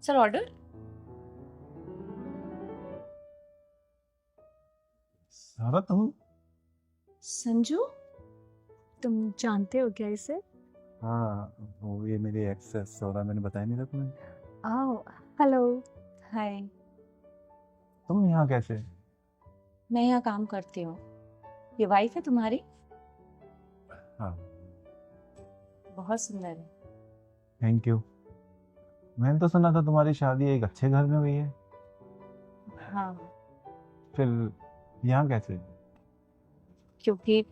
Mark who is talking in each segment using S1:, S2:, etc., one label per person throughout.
S1: Sir order.
S2: सारा तुम?
S1: संजू, तुम जानते हो क्या इसे?
S2: हाँ, वो ये मेरी एक्स है सौरा, मैंने बताया नहीं था तुम्हें?
S1: आओ। हेलो। हाय।
S2: तुम यहाँ कैसे?
S1: मैं यहाँ काम करती हूँ। ये वाइफ है तुम्हारी?
S2: हाँ।
S1: बहुत सुंदर है।
S2: Thank you. मैंने तो सुना था तुम्हारी शादी एक अच्छे घर में हुई है।
S1: हाँ,
S2: फिर यहाँ कैसे?
S1: क्योंकि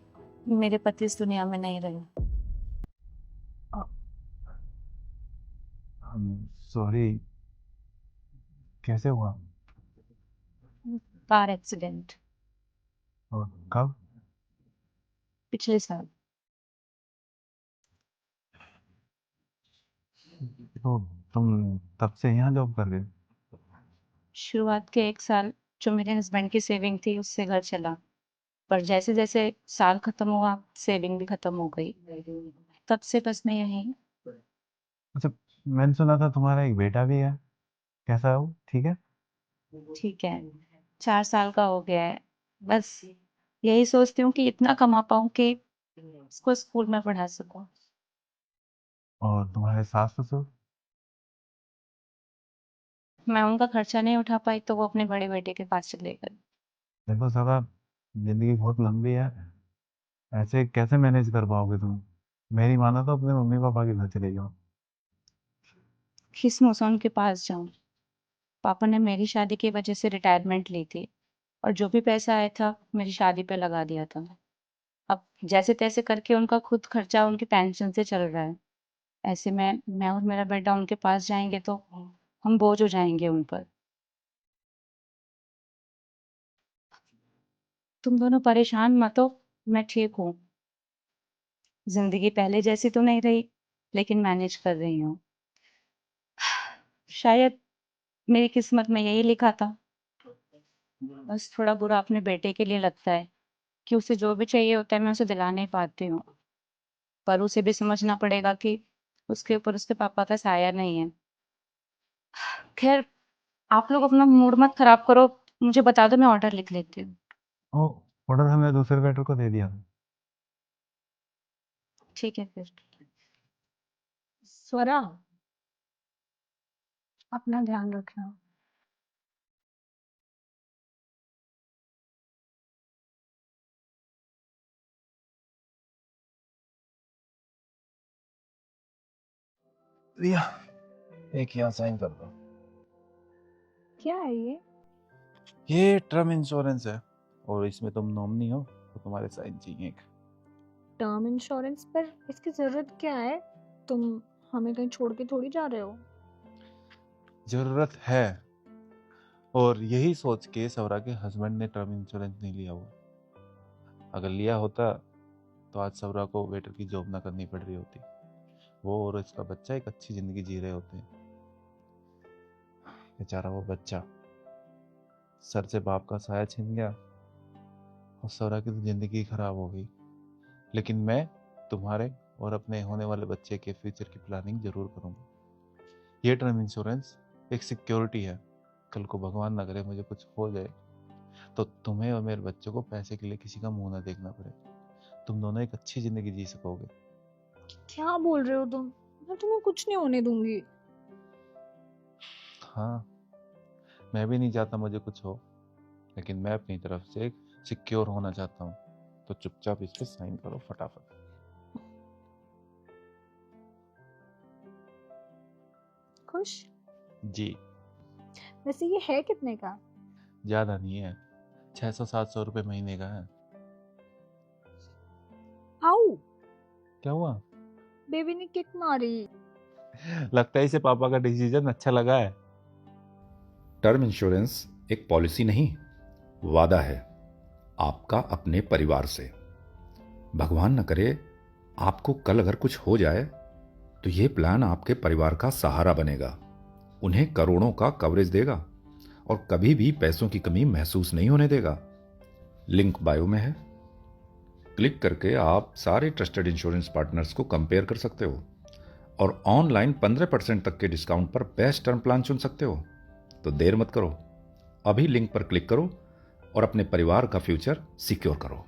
S1: मेरे पति इस दुनिया में नहीं रहे।
S2: सॉरी, कैसे हुआ?
S1: Car accident.
S2: और कब?
S1: पिछले साल।
S2: तो तुम तब से यहाँ जॉब कर रहे हो?
S1: शुरुआत के 1 साल जो मेरे हस्बैंड की सेविंग थी उससे घर चला, पर जैसे जैसे साल खत्म हुआ सेविंग भी खत्म हो गई। तब से बस मैं यहीं।
S2: अच्छा, मैंने सुना था तुम्हारा एक बेटा भी है। कैसा है वो, ठीक है?
S1: ठीक है, 4 साल का हो गया है। बस यही सोचती हूँ कि इतना कमा पाऊँ कि उसको स्कूल में पढ़ा सकूँ।
S2: और तुम्हारे सास ससुर?
S1: मैं उनका खर्चा नहीं उठा पाई तो वो अपने बड़े बेटे के पास चले गए।
S2: देखो सारा, जिंदगी बहुत लंबी है, ऐसे कैसे मैनेज कर पाओगे तुम? मेरी मानो तो अपने मम्मी पापा के घर चले जाओ।
S1: किस मौसम के पास जाऊँ? पापा ने मेरी शादी की वजह से रिटायरमेंट ली थी और जो भी पैसा आया था मेरी शादी पे लगा दिया था। अब जैसे तैसे करके उनका खुद खर्चा उनकी पेंशन से चल रहा है। ऐसे में मैं और मेरा बेटा उनके पास जाएंगे तो हम बोझ हो जाएंगे उन पर। तुम दोनों परेशान मत हो, मैं ठीक हूँ। जिंदगी पहले जैसी तो नहीं रही, लेकिन मैनेज कर रही हूँ। शायद मेरी किस्मत में यही लिखा था। बस थोड़ा बुरा अपने बेटे के लिए लगता है कि उसे जो भी चाहिए होता है मैं उसे दिला नहीं पाती हूँ। पर उसे भी समझना पड़ेगा कि उसके ऊपर उसके पापा का साया नहीं है। खैर, आप लोग अपना मूड मत खराब करो। मुझे बता दो, मैं ऑर्डर लिख लेती हूँ।
S2: ओ, ऑर्डर हमने दूसरे वेटर को दे दिया।
S1: ठीक है फिर।
S3: स्वरा, अपना ध्यान रखना।
S2: रिया, एक यहाँ साइन कर दो।
S3: क्या है
S2: ये टर्म इंश्योरेंस है और इसमें तुम नॉमिनी हो तो तुम्हारे साइन चाहिए एक।
S3: टर्म इंश्योरेंस पर इसकी जरूरत क्या है? तुम हमें कहीं छोड़ के थोड़ी जा रहे हो।
S2: जरूरत है, और यही सोच के सौरा के हस्बैंड ने टर्म इंश्योरेंस नहीं लिया हुआ। अगर लिया होता तो आज सौरा को वेटर की जॉब ना करनी पड़ रही होती। वो और इसका बच्चा एक अच्छी जिंदगी जी रहे होते। बेचारा वो बच्चा सर से बाप का साया छीन गया और सौरा की तो जिंदगी खराब हो गई। लेकिन मैं तुम्हारे और अपने होने वाले बच्चे के फ्यूचर की प्लानिंग जरूर करूंगा। ये टर्म इंश्योरेंस एक सिक्योरिटी है। कल को भगवान ना करे मुझे कुछ हो जाए तो तुम्हें और मेरे बच्चों को पैसे के लिए किसी का मुंह ना देखना पड़े। तुम दोनों एक अच्छी जिंदगी जी सकोगे।
S3: क्या बोल रहे हो तुम? मैं तुम्हें कुछ नहीं होने दूंगी।
S2: हाँ, मैं भी नहीं चाहता मुझे कुछ हो, लेकिन मैं अपनी तरफ से एक सिक्योर होना चाहता हूँ। तो चुपचाप इस पे साइन करो फटाफट।
S3: खुश?
S2: जी।
S3: वैसे ये है कितने का?
S2: ज्यादा नहीं है, 600-700 रुपये महीने का है।
S3: आओ,
S2: क्या हुआ?
S3: बेबी ने किक मारी।
S2: लगता है इसे पापा का डिसीजन अच्छा लगा है।
S4: टर्म इंश्योरेंस एक पॉलिसी नहीं, वादा है आपका अपने परिवार से। भगवान न करे आपको कल अगर कुछ हो जाए तो ये प्लान आपके परिवार का सहारा बनेगा, उन्हें करोड़ों का कवरेज देगा और कभी भी पैसों की कमी महसूस नहीं होने देगा। लिंक बायो में है, क्लिक करके आप सारे ट्रस्टेड इंश्योरेंस पार्टनर्स को कंपेयर कर सकते हो। और ऑनलाइन 15% तक के डिस्काउंट पर बेस्ट टर्म प्लान चुन सकते हो। तो देर मत करो, अभी लिंक पर क्लिक करो और अपने परिवार का फ्यूचर सिक्योर करो।